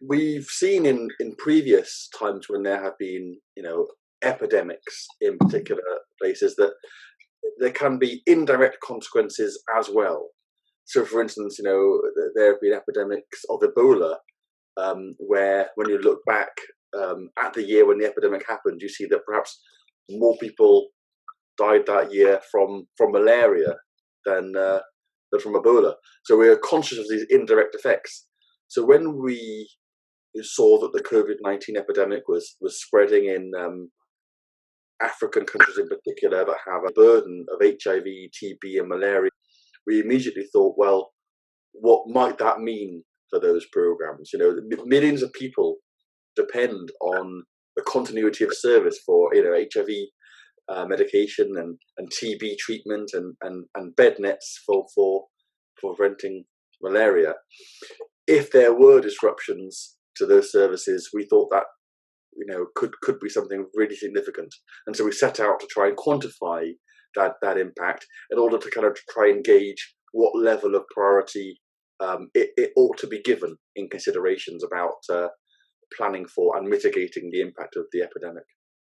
we've seen in previous times when there have been, epidemics in particular places, that there can be indirect consequences as well. So, for instance, there have been epidemics of Ebola, where when you look back at the year when the epidemic happened, you see that perhaps more people died that year from malaria than from Ebola. So we are conscious of these indirect effects. So when we saw that the COVID-19 epidemic was spreading in African countries in particular that have a burden of HIV, TB, and malaria, we immediately thought, well, what might that mean for those programs? Millions of people depend on the continuity of service for HIV medication and TB treatment and bed nets for preventing malaria. If there were disruptions to those services, we thought that could be something really significant, and so we set out to try and quantify that impact in order to kind of try and gauge what level of priority it ought to be given in considerations about planning for and mitigating the impact of the epidemic.